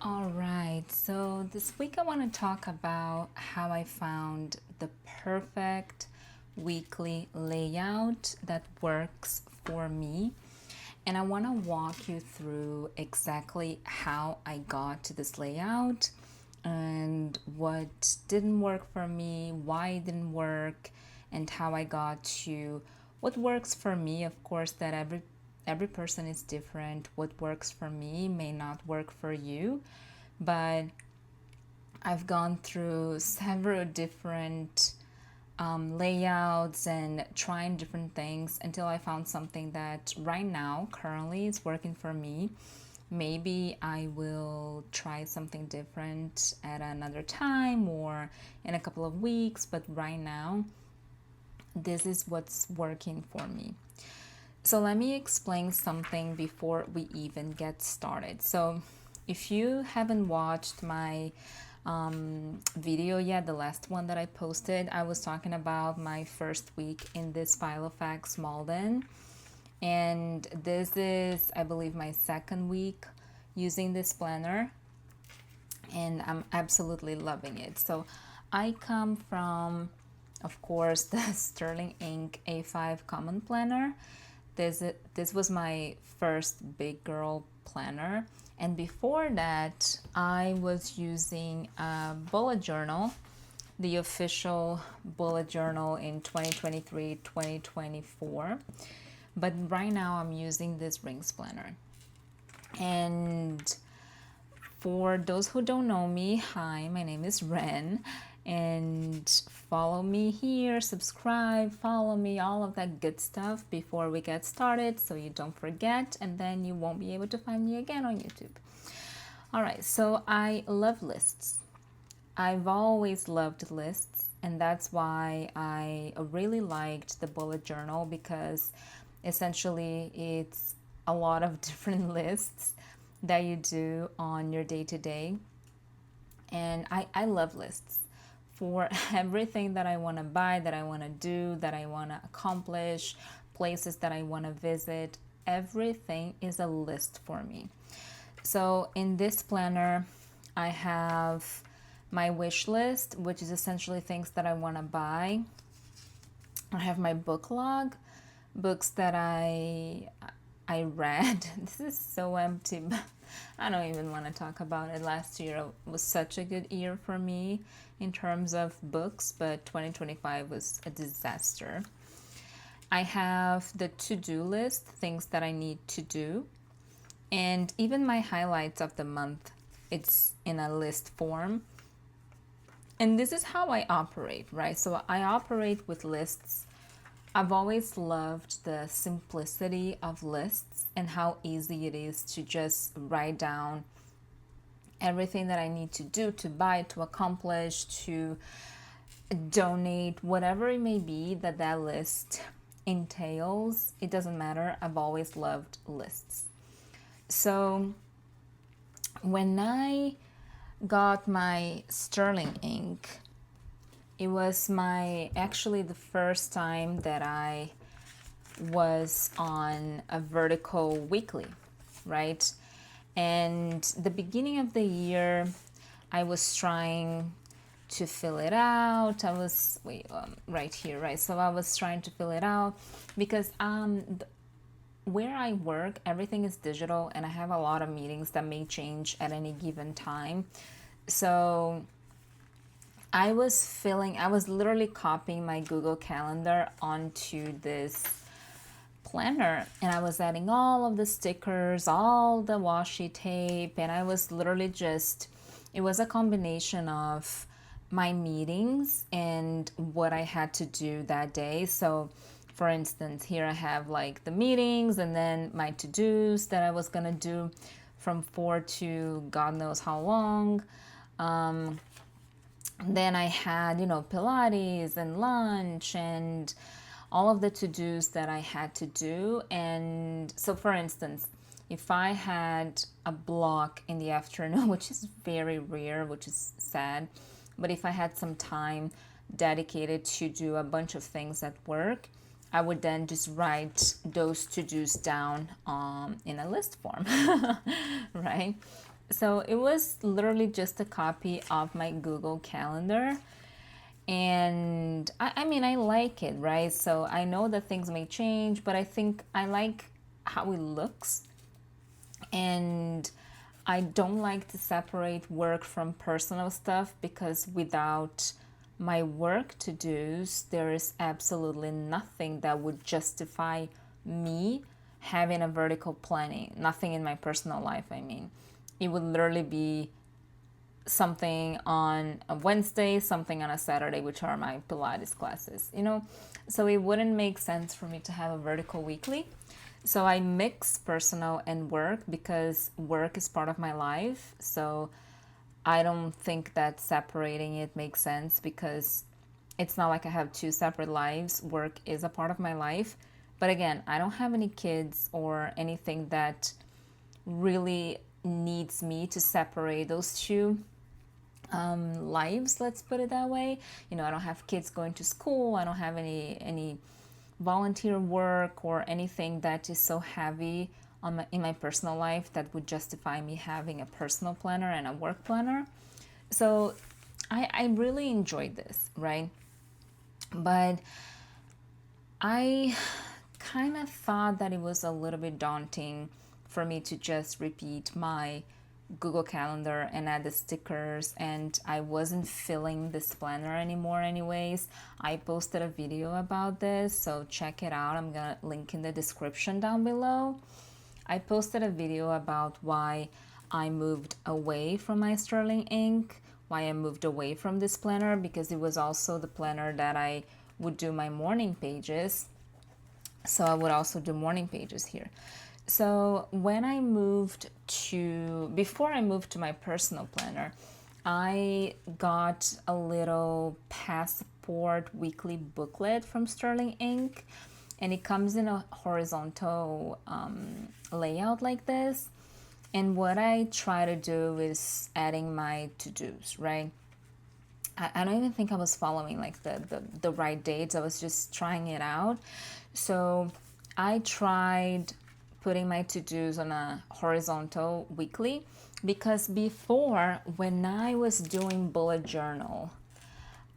All right, so this week I want to talk about how I found the perfect weekly layout that works for me. And I want to walk you through exactly how I got to this layout and what didn't work for me, why it didn't work, and how I got to what works for me. Of course, that every person is different. What works for me may not work for you, but I've gone through several different layouts and trying different things until I found something that right now currently is working for me. Maybe I will try something different at another time or in a couple of weeks, but right now this is what's working for me. So let me explain something before we even get started. So if you haven't watched my video yet, the last one that I posted, I was talking about my first week in this Filofax Malden. And this is, I believe, my second week using this planner. And I'm absolutely loving it. So I come from, of course, the Sterling Ink A5 Common Planner. This was my first big girl planner, and before that I was using a bullet journal, the official bullet journal in 2023-2024, but right now I'm using this rings planner. And for those who don't know me, hi, my name is Ren, and follow me here, subscribe, follow me, all of that good stuff before we get started so you don't forget, and then you won't be able to find me again on YouTube. All right, so I love lists. I've always loved lists, and that's why I really liked the bullet journal, because essentially it's a lot of different lists that you do on your day-to-day. And I love lists for everything that I want to buy, that I want to do, that I want to accomplish, places that I want to visit. Everything is a list for me. So in this planner, I have my wish list, which is essentially things that I want to buy. I have my book log, books that I read. This is so empty, but I don't even want to talk about it. Last year was such a good year for me in terms of books, but 2025 was a disaster. I have the to-do list, things that I need to do, and even my highlights of the month, it's in a list form. And this is how I operate, right? So I operate with lists. I've always loved the simplicity of lists and how easy it is to just write down everything that I need to do, to buy, to accomplish, to donate, whatever it may be that that list entails. It doesn't matter. I've always loved lists. So when I got my Sterling ink, it was actually the first time that I was on a vertical weekly, right? And the beginning of the year, I was trying to fill it out. I was, right here, right? So I was trying to fill it out because where I work, everything is digital and I have a lot of meetings that may change at any given time. So I was literally copying my Google Calendar onto this planner, and I was adding all of the stickers, all the washi tape, and I was literally it was a combination of my meetings and what I had to do that day. So for instance, here I have like the meetings and then my to-dos that I was gonna do from 4 to God knows how long. Then I had, Pilates and lunch and all of the to-dos that I had to do. And so for instance, if I had a block in the afternoon, which is very rare, which is sad, but if I had some time dedicated to do a bunch of things at work, I would then just write those to-dos down in a list form, right? So it was literally just a copy of my Google Calendar. And I mean, I like it, right? So I know that things may change, but I think I like how it looks. And I don't like to separate work from personal stuff because without my work to do's, there is absolutely nothing that would justify me having a vertical planning. Nothing in my personal life, I mean. It would literally be something on a Wednesday, something on a Saturday, which are my Pilates classes, you know? So it wouldn't make sense for me to have a vertical weekly. So I mix personal and work because work is part of my life. So I don't think that separating it makes sense because it's not like I have two separate lives. Work is a part of my life. But again, I don't have any kids or anything that really needs me to separate those two lives, let's put it that way. You know, I don't have kids going to school. I don't have any volunteer work or anything that is so heavy on in my personal life that would justify me having a personal planner and a work planner. So I really enjoyed this, right? But I kind of thought that it was a little bit daunting for me to just repeat my Google Calendar and add the stickers, and I wasn't filling this planner anymore anyways. I posted a video about this, so check it out. I'm gonna link in the description down below. I posted a video about why I moved away from my sterling ink, why I moved away from this planner, because it was also the planner that I would do my morning pages. So I would also do morning pages here. So when I moved before I moved to my personal planner, I got a little passport weekly booklet from Sterling Ink, and it comes in a horizontal layout like this. And what I try to do is adding my to-dos, right? I don't even think I was following like the right dates. I was just trying it out. So I tried putting my to-dos on a horizontal weekly because before, when I was doing bullet journal,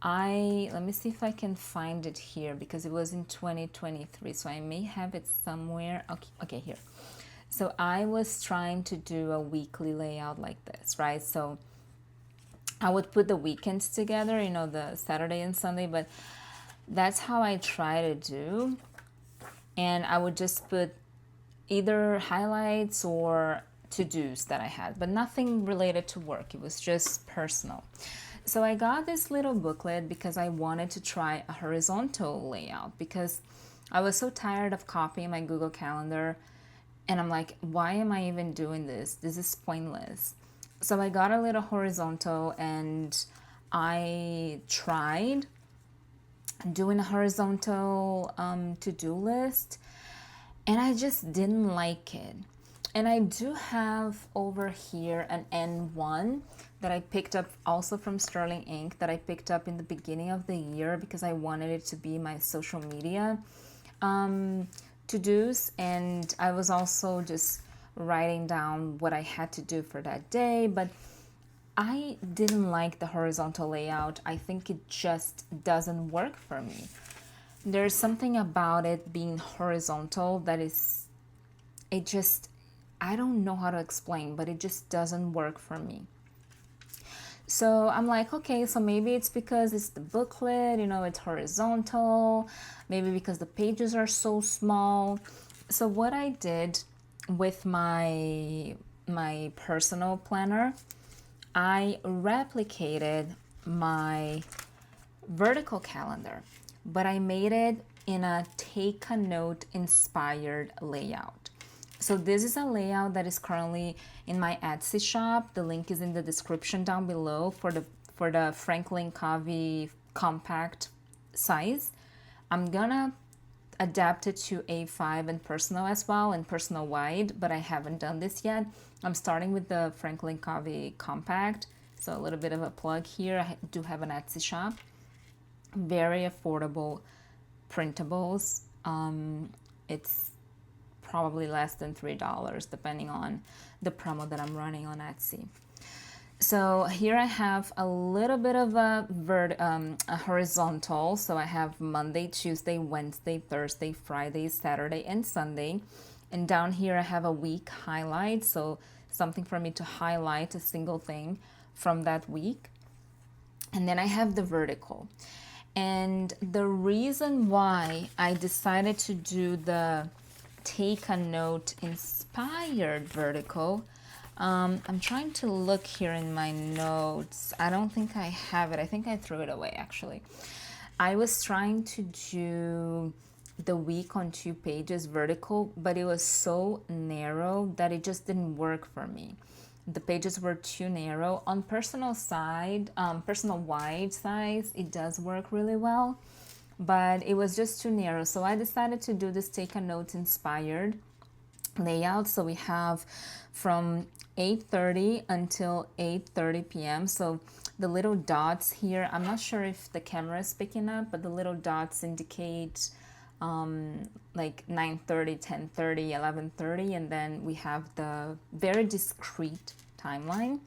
let me see if I can find it here because it was in 2023, so I may have it somewhere. Okay, here. So I was trying to do a weekly layout like this, right? So I would put the weekends together, you know, the Saturday and Sunday, but that's how I try to do. And I would just put either highlights or to-dos that I had, but nothing related to work. It was just personal. So I got this little booklet because I wanted to try a horizontal layout because I was so tired of copying my Google Calendar. And I'm like, why am I even doing this? This is pointless. So I got a little horizontal and I tried doing a horizontal to-do list, and I just didn't like it. And I do have over here an N1 that I picked up also from Sterling Ink that I picked up in the beginning of the year because I wanted it to be my social media to-dos, and I was also just writing down what I had to do for that day, but I didn't like the horizontal layout. I think it just doesn't work for me. There's something about it being horizontal that is, I don't know how to explain, but it just doesn't work for me. So I'm like, okay, so maybe it's because it's the booklet, you know, it's horizontal, maybe because the pages are so small. So what I did with my personal planner, I replicated my vertical calendar, but I made it in a take a note inspired layout. So this is a layout that is currently in my Etsy shop. The link is in the description down below for the Franklin Covey compact size. I'm gonna adapt it to A5 and personal as well, and personal wide, but I haven't done this yet. I'm starting with the Franklin Covey compact, so a little bit of a plug here. I do have an Etsy shop. Very affordable printables. It's probably less than $3 depending on the promo that I'm running on Etsy. So here I have a little bit of a horizontal. So I have Monday, Tuesday, Wednesday, Thursday, Friday, Saturday, and Sunday. And down here I have a week highlight. So something for me to highlight a single thing from that week. And then I have the vertical. And the reason why I decided to do the take a note inspired vertical, I'm trying to look here in my notes. I don't think I have it. I think I threw it away actually. I was trying to do the week on 2 pages vertical, but it was so narrow that it just didn't work for me. The pages were too narrow. On personal wide size, it does work really well, but it was just too narrow. So I decided to do this take a note inspired layout. So we have from 8:30 until 8:30 p.m. So the little dots here, I'm not sure if the camera is picking up, but the little dots indicate like 9:30, 10:30, 11:30, and then we have the very discrete timeline.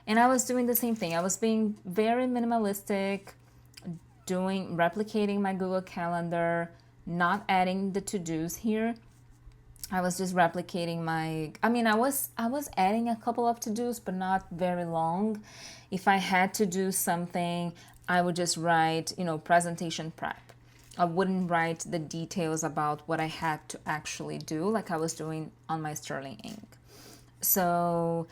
And I was doing the same thing. I was being very minimalistic, replicating my Google Calendar, not adding the to-dos here. I was just replicating I was adding a couple of to-dos, but not very long. If I had to do something, I would just write, presentation prep. I wouldn't write the details about what I had to actually do like I was doing on my Sterling ink. So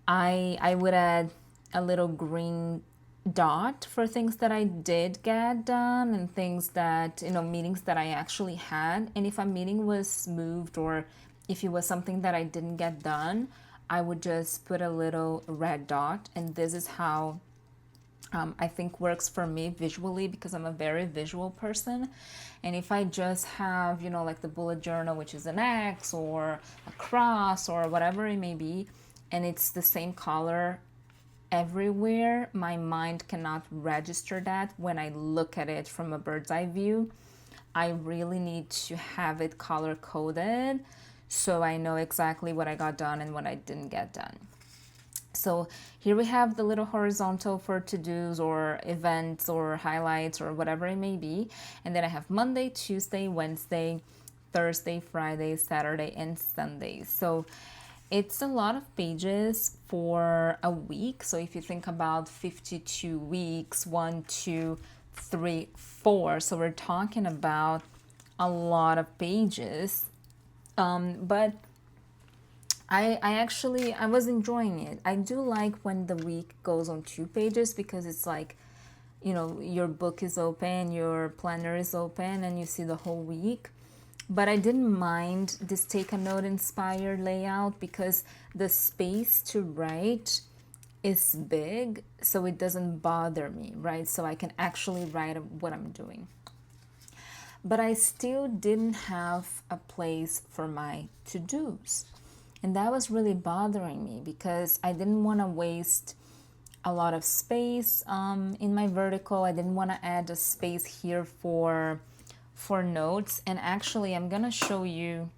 I would add a little green dot for things that I did get done and things that, meetings that I actually had. And if a meeting was moved or if it was something that I didn't get done, I would just put a little red dot. And this is how I think works for me visually, because I'm a very visual person. And if I just have, like the bullet journal, which is an X or a cross or whatever it may be, and it's the same color everywhere, my mind cannot register that when I look at it from a bird's eye view. I really need to have it color coded so I know exactly what I got done and what I didn't get done. So here we have the little horizontal for to-dos or events or highlights or whatever it may be. And then I have Monday, Tuesday, Wednesday, Thursday, Friday, Saturday, and Sunday. So it's a lot of pages for a week. So if you think about 52 weeks, 1, 2, 3, 4. So we're talking about a lot of pages. But I was enjoying it. I do like when the week goes on 2 pages because it's like, your book is open, your planner is open, and you see the whole week. But I didn't mind this take a note inspired layout because the space to write is big, so it doesn't bother me, right? So I can actually write what I'm doing. But I still didn't have a place for my to-dos. And that was really bothering me because I didn't want to waste a lot of space in my vertical. I didn't want to add a space here for notes. And actually, I'm going to show you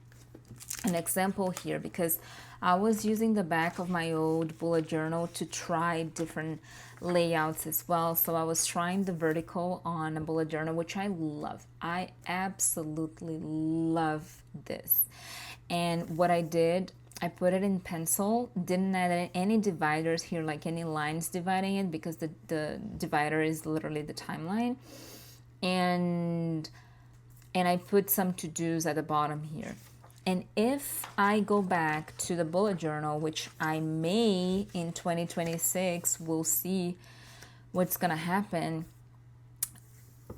an example here because I was using the back of my old bullet journal to try different layouts as well. So I was trying the vertical on a bullet journal, which I love. I absolutely love this. And what I did, I put it in pencil, didn't add any dividers here, like any lines dividing it, because the divider is literally the timeline. And I put some to-dos at the bottom here. And if I go back to the bullet journal, which I may in 2026, we'll see what's gonna happen,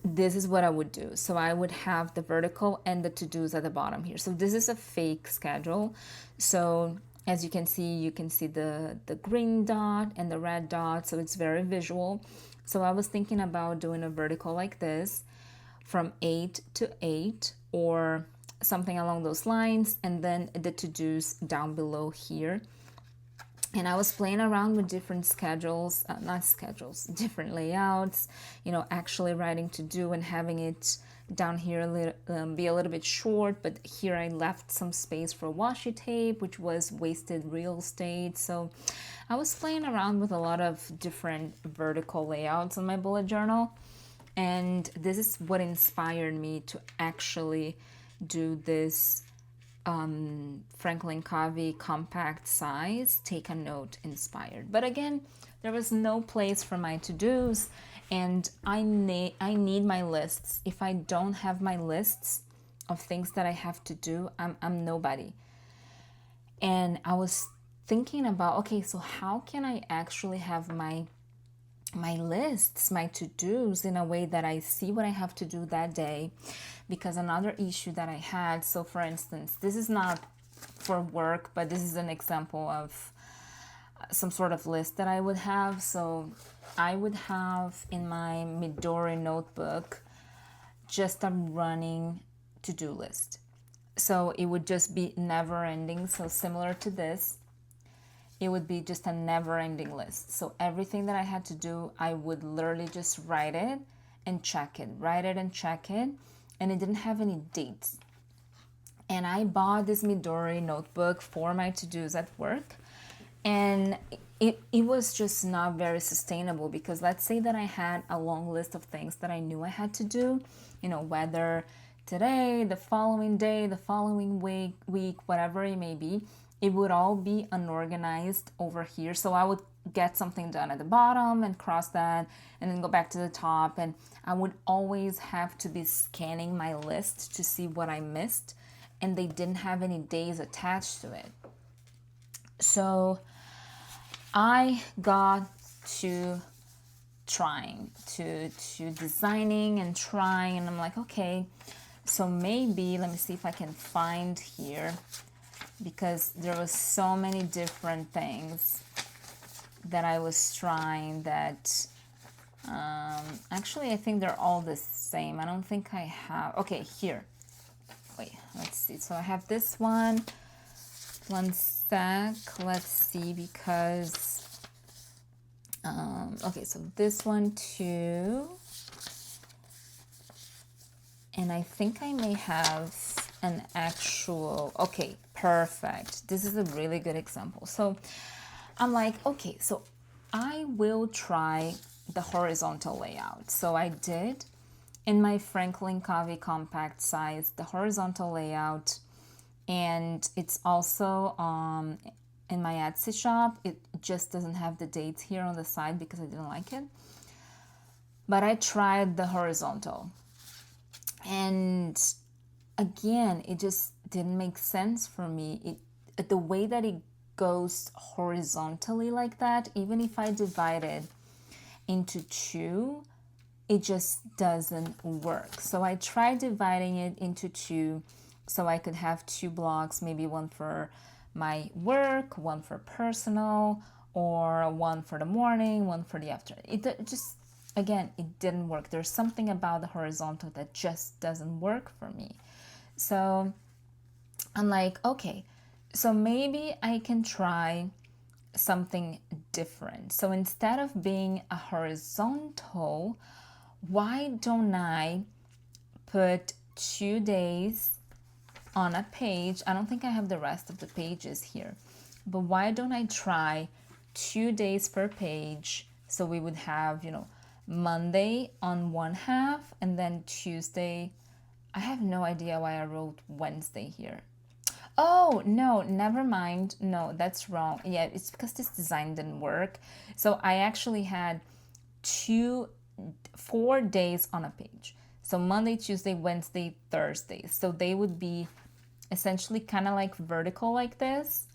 this is what I would do. So I would have the vertical and the to-dos at the bottom here. So this is a fake schedule. So as you can see the green dot and the red dot. So it's very visual. So I was thinking about doing a vertical like this from 8 to 8 or something along those lines. And then the to-dos down below here. And I was playing around with different different layouts, actually writing to do and having it down here be a little bit short, but here I left some space for washi tape, which was wasted real estate. So I was playing around with a lot of different vertical layouts on my bullet journal, and this is what inspired me to actually do this Franklin Covey compact size take a note inspired. But again, there was no place for my to-dos, and I need my lists. If I don't have my lists of things that I have to do, I'm nobody. And I was thinking about, okay, so how can I actually have my lists, my to-dos in a way that I see what I have to do that day? Because another issue that I had, so for instance, this is not for work, but this is an example of some sort of list that I would have. So I would have in my Midori notebook just a running to-do list. So it would just be never ending. So similar to this, it would be just a never ending list. So everything that I had to do, I would literally just write it and check it, write it and check it. And it didn't have any dates. And I bought this Midori notebook for my to-dos at work. And it was just not very sustainable, because let's say that I had a long list of things that I knew I had to do, you know, whether today, the following day, the following week, whatever it may be, it would all be unorganized over here. So I would get something done at the bottom and cross that and then go back to the top. And I would always have to be scanning my list to see what I missed. And they didn't have any days attached to it. So I got to trying, to designing and trying. And I'm like, okay, so maybe, let me see if I can find here, because there was so many different things that I was trying that, actually I think they're all the same. I don't think I have, okay, here, wait, let's see. So I have this one sec, let's see, because, okay, so this one too, and I think I may have an actual, okay, perfect. This is a really good example. So I'm like, okay, so I will try the horizontal layout. So I did in my Franklin Covey compact size, the horizontal layout, and it's also in my Etsy shop. It just doesn't have the dates here on the side because I didn't like it. But I tried the horizontal. And again, it just didn't make sense for me. The way that it goes horizontally like that, even if I divide it into two, it just doesn't work. So I tried dividing it into two so I could have two blocks, maybe one for my work, one for personal, or one for the morning, one for the afternoon. It just, again, it didn't work. There's something about the horizontal that just doesn't work for me. So I'm like, okay, so maybe I can try something different. So instead of being a horizontal, why don't I put 2 days on a page? I don't think I have the rest of the pages here, but why don't I try 2 days per page? So we would have, you know, Monday on one half, and then Tuesday. I have no idea why I wrote Wednesday here. Oh, no, never mind. No, that's wrong. Yeah, it's because this design didn't work. So I actually had 4 days on a page. So Monday, Tuesday, Wednesday, Thursday. So they would be essentially kind of like vertical like this,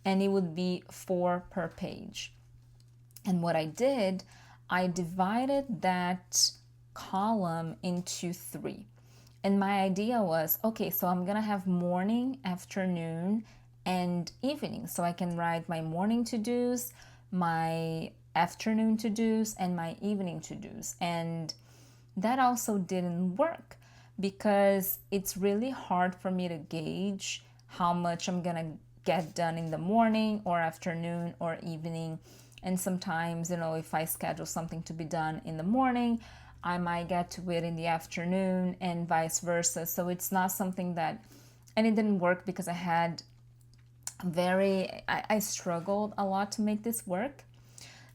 and it would be 4 per page. And what I did, I divided that column into 3. And my idea was, okay, so I'm gonna have morning, afternoon, and evening. So I can write my morning to-dos, my afternoon to-dos, and my evening to-dos. And that also didn't work because it's really hard for me to gauge how much I'm gonna get done in the morning or afternoon or evening. And sometimes, you know, if I schedule something to be done in the morning, I might get to it in the afternoon and vice versa. So it's not something that, and it didn't work because I had I struggled a lot to make this work.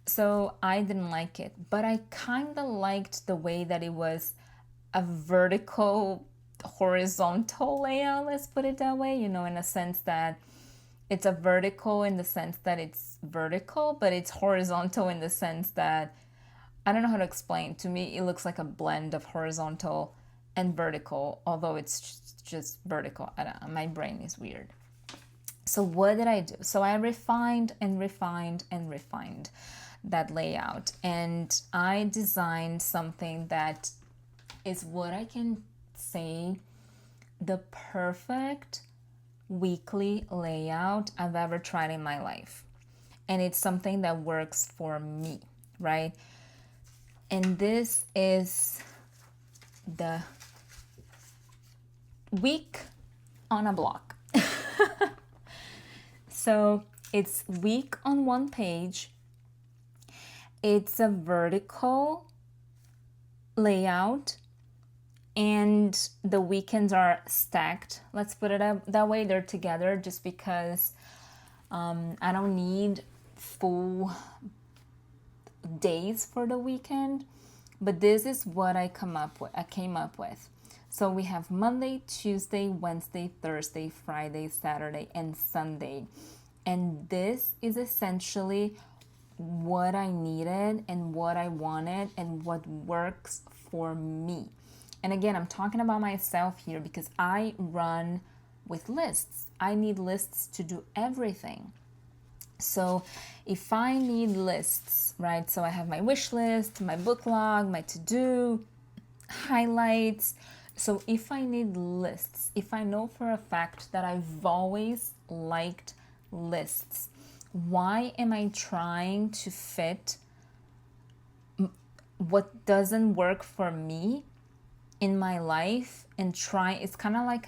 So I didn't like it, but I kind of liked the way that it was a vertical, horizontal layout, let's put it that way, in a sense that it's a vertical in the sense that it's vertical, but it's horizontal in the sense that, I don't know how to explain. To me, it looks like a blend of horizontal and vertical, although it's just vertical. I don't know, my brain is weird. So what did I do? So I refined and refined and refined that layout, and I designed something that is what I can say the perfect weekly layout I've ever tried in my life. And it's something that works for me, right? And this is the week on a block. So it's week on one page. It's a vertical layout, and the weekends are stacked. Let's put it that way. They're together just because I don't need full days for the weekend, but this is what I came up with. So we have Monday, Tuesday, Wednesday, Thursday, Friday, Saturday, and Sunday. And this is essentially what I needed and what I wanted and what works for me. And again, I'm talking about myself here because I run with lists. I need lists to do everything. So if I need lists, right? So I have my wish list, my book log, my to-do, highlights. So if I need lists, if I know for a fact that I've always liked lists, why am I trying to fit what doesn't work for me in my life and it's kind of like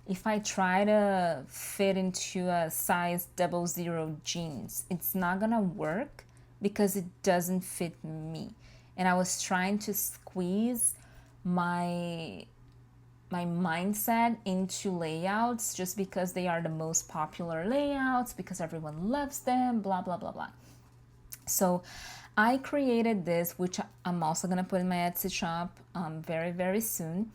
if I try to fit into a size 00 jeans, it's not gonna work because it doesn't fit me. And I was trying to squeeze my mindset into layouts just because they are the most popular layouts, because everyone loves them, blah, blah, blah, blah. So I created this, which I'm also going to put in my Etsy shop very, very soon.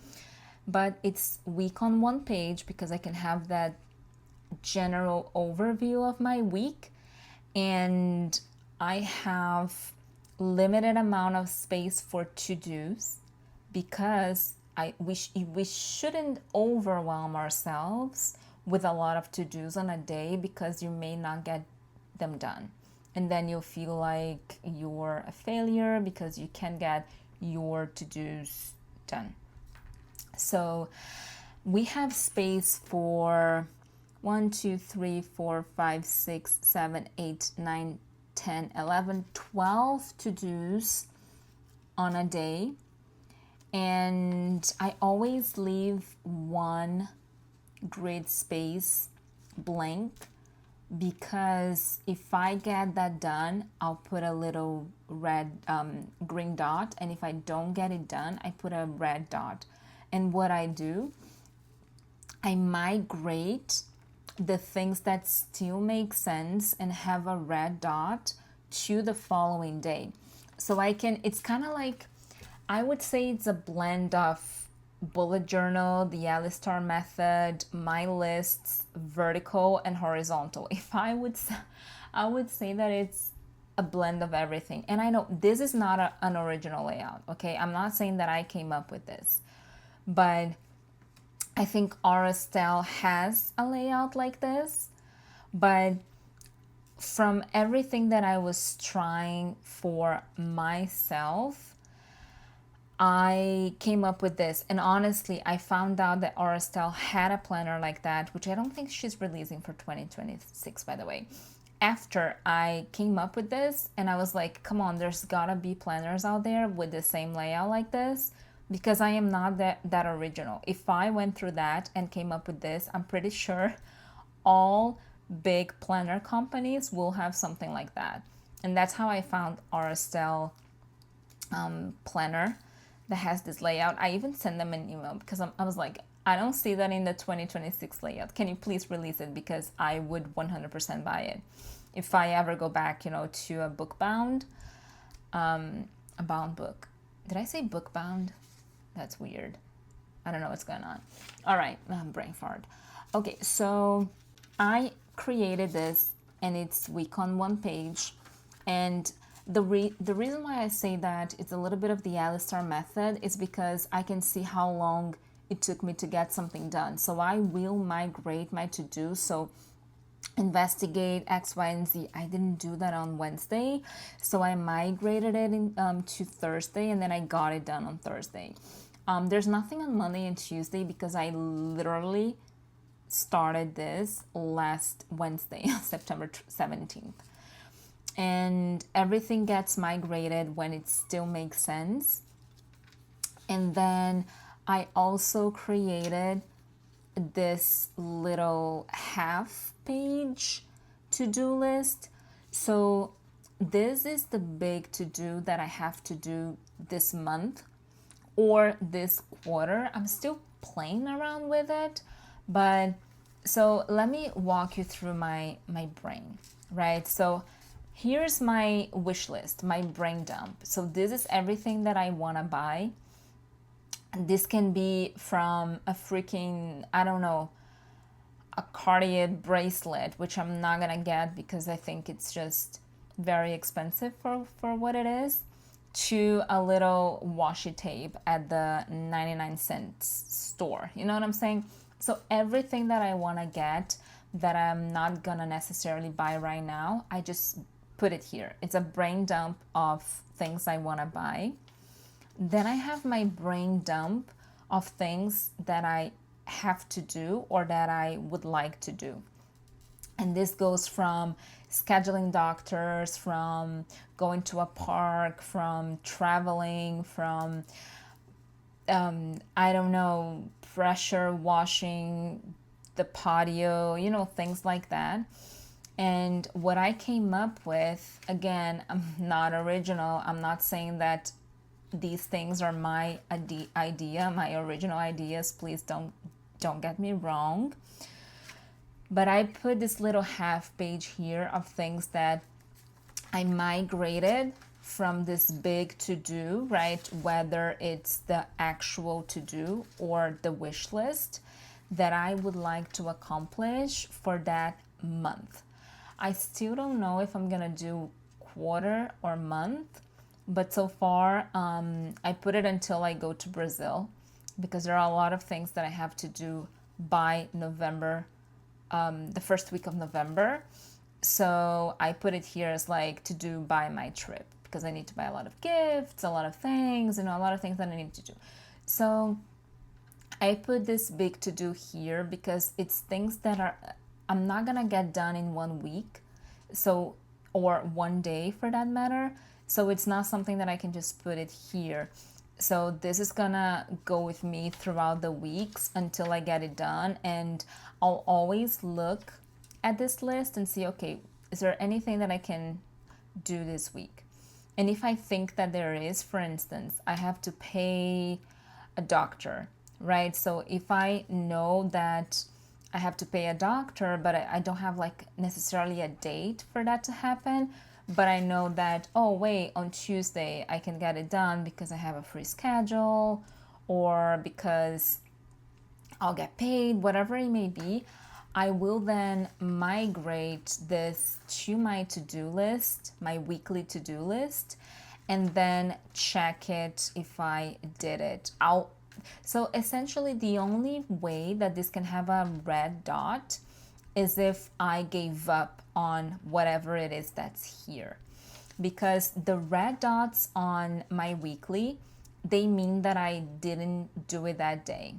But it's week on one page because I can have that general overview of my week. And I have limited amount of space for to-dos because we shouldn't overwhelm ourselves with a lot of to-dos on a day because you may not get them done. And then you'll feel like you're a failure because you can't get your to-dos done. So we have space for 1, 2, 3, 4, 5, 6, 7, 8, 9, 10, 11, 12 to-dos on a day. And I always leave one grid space blank because if I get that done, I'll put a little green dot. And if I don't get it done, I put a red dot. And what I do, I migrate the things that still make sense and have a red dot to the following day. So it's kind of like, I would say it's a blend of bullet journal, the Alistair method, my lists, vertical and horizontal. I would say that it's a blend of everything. And I know this is not an original layout, okay? I'm not saying that I came up with this, but I think Alistair has a layout like this. But from everything that I was trying for myself, I came up with this. And honestly, I found out that Alistair had a planner like that, which I don't think she's releasing for 2026, by the way. After I came up with this, and I was like, come on, there's gotta be planners out there with the same layout like this, because I am not that original. If I went through that and came up with this, I'm pretty sure all big planner companies will have something like that. And that's how I found Alistair planner. that has this layout. I even sent them an email because I was like, I don't see that in the 2026 layout. Can you please release it? Because I would 100% buy it. If I ever go back, you know, to a book bound, a bound book. Did I say book bound? That's weird. I don't know what's going on. All right, brain fart. Okay, so I created this and it's week on one page. And the reason why I say that it's a little bit of the Alistair method is because I can see how long it took me to get something done. So I will migrate my to-do. So investigate X, Y, and Z. I didn't do that on Wednesday. So I migrated it to Thursday and then I got it done on Thursday. There's nothing on Monday and Tuesday because I literally started this last Wednesday, September 17th. And everything gets migrated when it still makes sense. And then I also created this little half page to-do list. So this is the big to-do that I have to do this month or this quarter. I'm still playing around with it, but so let me walk you through my brain, right? So here's my wish list, my brain dump. So this is everything that I want to buy. This can be from a freaking, I don't know, a Cartier bracelet, which I'm not gonna get because I think it's just very expensive for what it is, to a little washi tape at the 99-cent store. You know what I'm saying? So everything that I want to get that I'm not gonna necessarily buy right now, I just put it here. It's a brain dump of things I want to buy. Then I have my brain dump of things that I have to do or that I would like to do. And this goes from scheduling doctors, from going to a park, from traveling, from, I don't know, pressure washing the patio, you know, things like that. And what I came up with, again, I'm not original. I'm not saying that these things are my idea, my original ideas. Please don't get me wrong. But I put this little half page here of things that I migrated from this big to-do, right? Whether it's the actual to-do or the wish list that I would like to accomplish for that month. I still don't know if I'm gonna do quarter or month, but so far I put it until I go to Brazil because there are a lot of things that I have to do by November, the first week of November. So I put it here as like to do by my trip because I need to buy a lot of gifts, a lot of things, you know, a lot of things that I need to do. So I put this big to do here because it's things that are I'm not gonna get done in 1 week, so, or 1 day for that matter. So it's not something that I can just put it here. So this is gonna go with me throughout the weeks until I get it done. And I'll always look at this list and see, okay, is there anything that I can do this week? And if I think that there is, for instance, I have to pay a doctor, right? So if I know that I have to pay a doctor, but I don't have like necessarily a date for that to happen, but I know that, oh wait, on Tuesday I can get it done because I have a free schedule or because I'll get paid, whatever it may be, I will then migrate this to my to-do list, my weekly to-do list, and then check it if I did it. So essentially the only way that this can have a red dot is if I gave up on whatever it is that's here. Because the red dots on my weekly, they mean that I didn't do it that day,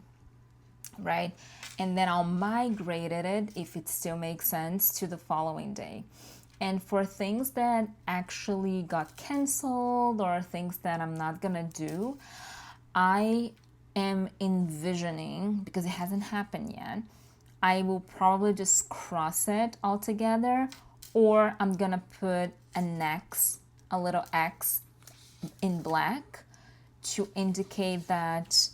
right? And then I'll migrate it, if it still makes sense, to the following day. And for things that actually got canceled or things that I'm not gonna do, I am envisioning, because it hasn't happened yet, I will probably just cross it altogether, or I'm gonna put an X, a little X in black to indicate that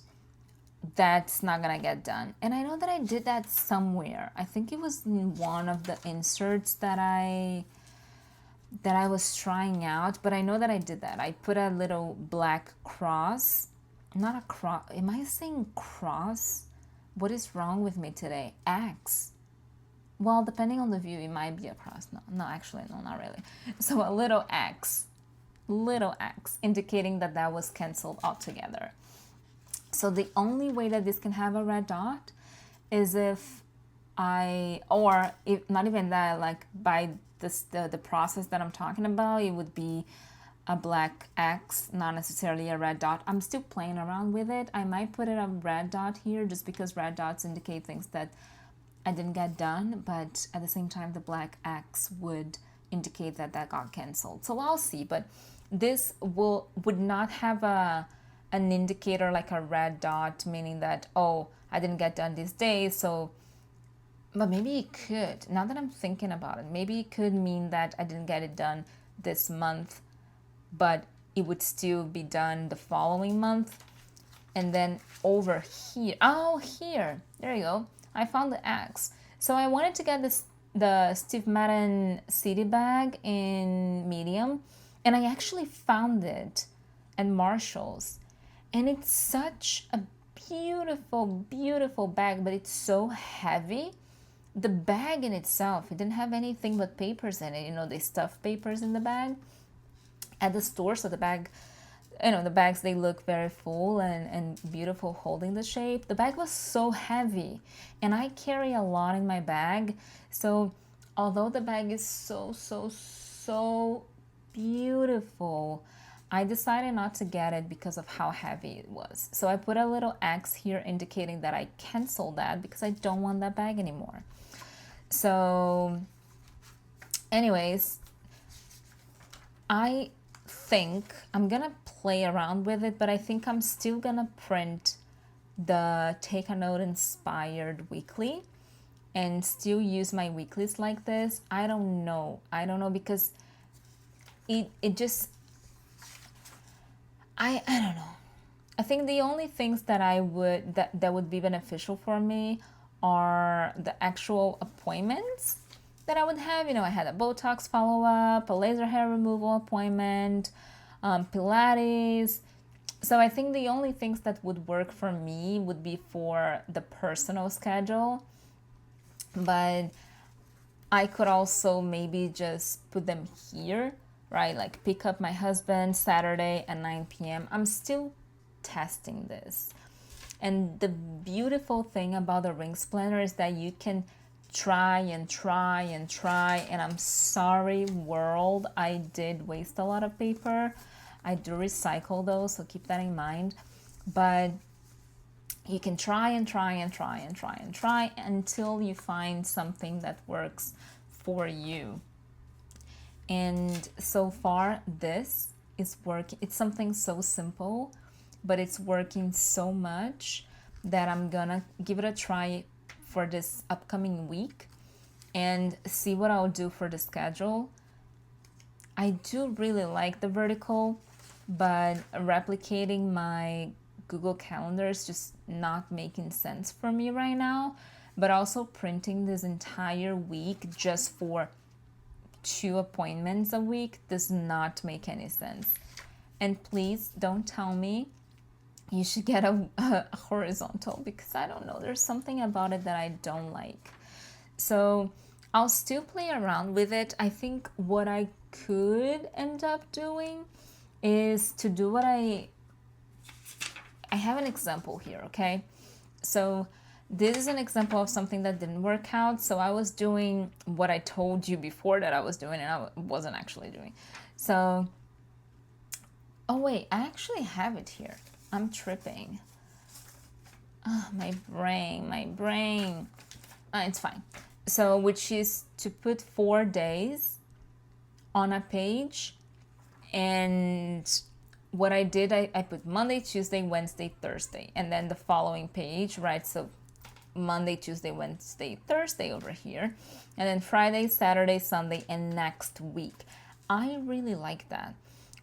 that's not gonna get done. And I know that I did that somewhere. I think it was in one of the inserts that I was trying out, but I know that I did that. I put a little black cross, not a cross. Am I saying cross? What is wrong with me today? X. Well, depending on the view, it might be a cross. No, actually, no, not really. So a little X, indicating that that was canceled altogether. So the only way that this can have a red dot is if or if not even that, like by this, the process that I'm talking about, it would be a black X, not necessarily a red dot. I'm still playing around with it. I might put it a red dot here just because red dots indicate things that I didn't get done, but at the same time, the black X would indicate that that got canceled. So I'll see, but this would not have an indicator like a red dot, meaning that, oh, I didn't get done this day, so, but maybe it could. Now that I'm thinking about it, maybe it could mean that I didn't get it done this month, but it would still be done the following month. And then over here, oh, here, there you go. I found the X. So I wanted to get the Steve Madden City bag in medium, and I actually found it at Marshall's. And it's such a beautiful, beautiful bag, but it's so heavy. The bag in itself, it didn't have anything but papers in it. You know, they stuff papers in the bag at the store, so the bag, you know, the bags, they look very full and beautiful holding the shape. The bag was so heavy, and I carry a lot in my bag. So although the bag is so, so, so beautiful, I decided not to get it because of how heavy it was. So I put a little X here indicating that I canceled that because I don't want that bag anymore. So anyways, I think I'm gonna play around with it, but I think I'm still gonna print the Take a Note inspired weekly and still use my weeklies like this. I don't know because it just, I don't know. I think the only things that that would be beneficial for me are the actual appointments that I would have. You know, I had a Botox follow-up, a laser hair removal appointment, Pilates. So I think the only things that would work for me would be for the personal schedule. But I could also maybe just put them here, right? Like pick up my husband Saturday at 9 p.m. I'm still testing this. And the beautiful thing about the rings planner is that you can try and try and try. And I'm sorry, world, I did waste a lot of paper. I do recycle those, so keep that in mind. But you can try and try and try and try and try until you find something that works for you. And so far, this is working. It's something so simple, but it's working so much that I'm gonna give it a try for this upcoming week and see what I'll do for the schedule. I do really like the vertical, but replicating my Google Calendar is just not making sense for me right now. But also printing this entire week just for 2 appointments a week does not make any sense. And please don't tell me you should get a horizontal, because I don't know, there's something about it that I don't like. So I'll still play around with it. I think what I could end up doing is to do what I have an example here, okay? So this is an example of something that didn't work out. So I was doing what I told you before that I was doing, and I wasn't actually doing. So, oh wait, I actually have it here. I'm tripping. Oh, my brain. It's fine. So, which is to put 4 days on a page. And what I did, I put Monday, Tuesday, Wednesday, Thursday. And then the following page, right? So Monday, Tuesday, Wednesday, Thursday over here. And then Friday, Saturday, Sunday, and next week. I really like that,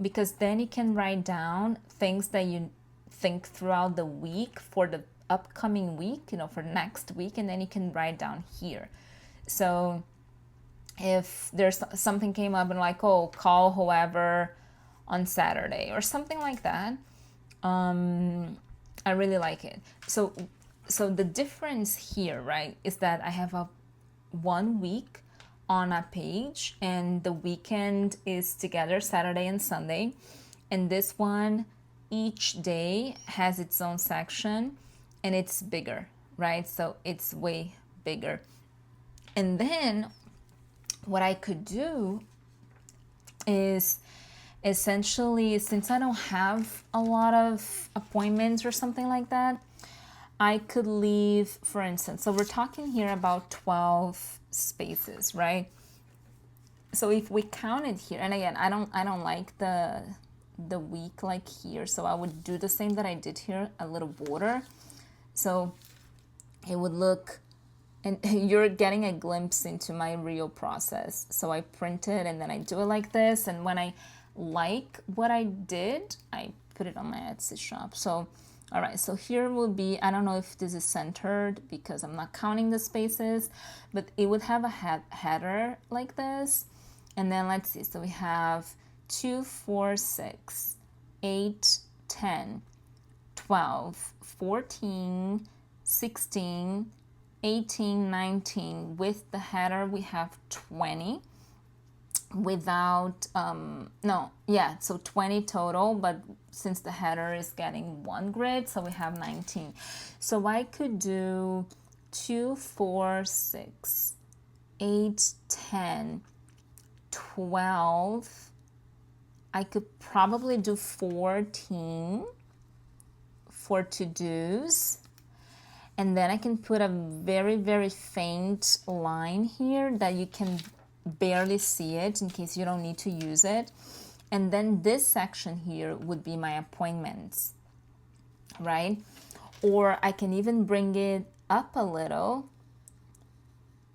because then you can write down things that you think throughout the week for the upcoming week, you know, for next week, and then you can write down here. So if there's something came up and like, oh, call whoever on Saturday or something like that, I really like it. So the difference here, right, is that I have a 1 week on a page and the weekend is together, Saturday and Sunday. And this one, each day has its own section and it's bigger, right? So it's way bigger. And then what I could do is essentially, since I don't have a lot of appointments or something like that, I could leave, for instance, so we're talking here about 12 spaces, right? So if we count it here, and again, I don't like the week like here, so I would do the same that I did here, a little border. So it would look, and you're getting a glimpse into my real process. So I print it and then I do it like this, and when I like what I did, I put it on my Etsy shop. So all right, so here will be, I don't know if this is centered because I'm not counting the spaces, but it would have a header like this. And then let's see, so we have 2, 4, 6, 8, 10, 12, 14, 16, 18, 19. With the header, we have 20. Without so 20 total, but since the header is getting 1 grid, so we have 19. So I could do 2, 4, 6, 8, 10, 12. I could probably do 14 for to-dos, and then I can put a very, very faint line here that you can barely see it in case you don't need to use it. And then this section here would be my appointments, right? Or I can even bring it up a little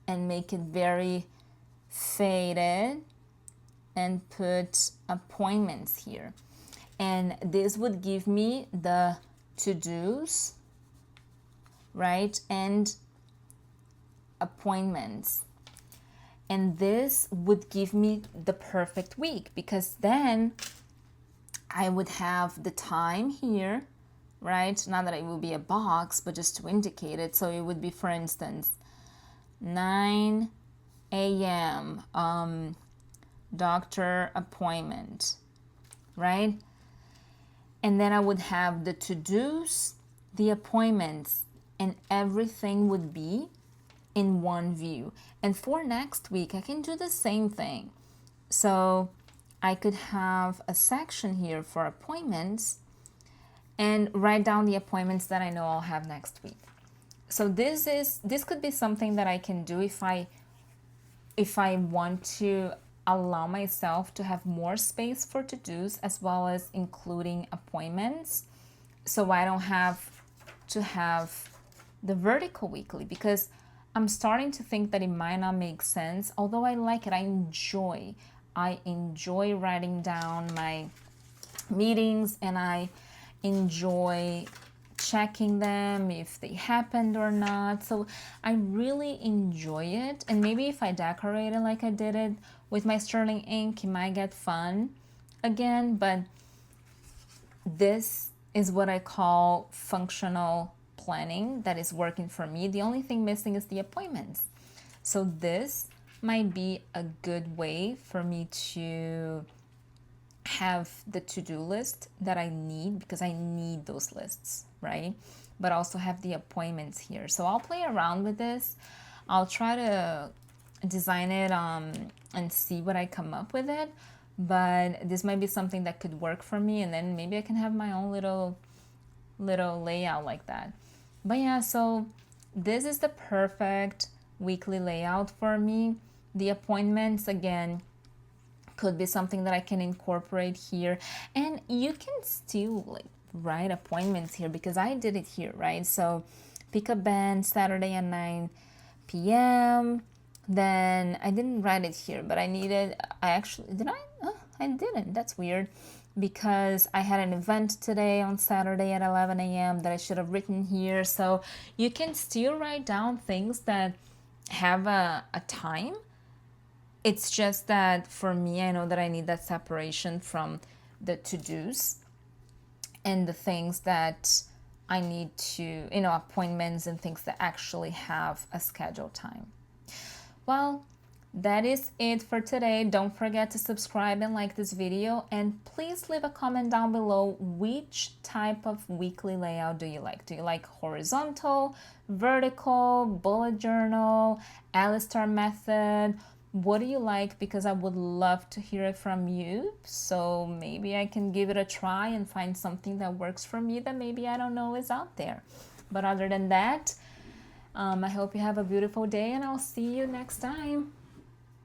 and make it very faded and put appointments here. And this would give me the to-dos, right? And appointments. And this would give me the perfect week, because then I would have the time here, right? Not that it will be a box, but just to indicate it. So it would be, for instance, 9 a.m. Doctor appointment, right? And then I would have the to-dos, the appointments, and everything would be in one view. And for next week, I can do the same thing. So I could have a section here for appointments and write down the appointments that I know I'll have next week. So this could be something that I can do if I want to allow myself to have more space for to-dos, as well as including appointments, so I don't have to have the vertical weekly, because I'm starting to think that it might not make sense. Although I like it, I enjoy writing down my meetings, and I enjoy checking them if they happened or not. So I really enjoy it. And maybe if I decorate it like I did it with my sterling ink, it might get fun again. But this is what I call functional planning that is working for me. The only thing missing is the appointments. So this might be a good way for me to have the to-do list that I need, because I need those lists, right? But also have the appointments here. So I'll play around with this. I'll try to design it and see what I come up with it. But this might be something that could work for me, and then maybe I can have my own little layout like that. But yeah, so this is the perfect weekly layout for me. The appointments, again, could be something that I can incorporate here. And you can still like write appointments here, because I did it here, right? So pick a band Saturday at 9 p.m. Then I didn't write it here, but I I didn't. That's weird, because I had an event today on Saturday at 11 a.m. that I should have written here. So you can still write down things that have a time. It's just that for me, I know that I need that separation from the to-dos and the things that I need to, appointments and things that actually have a scheduled time. Well, that is it for today. Don't forget to subscribe and like this video, and please leave a comment down below which type of weekly layout do you like. Do you like horizontal, vertical, bullet journal, Alistair method? What do you like? Because I would love to hear it from you, so maybe I can give it a try and find something that works for me that maybe I don't know is out there. But other than that, I hope you have a beautiful day, and I'll see you next time.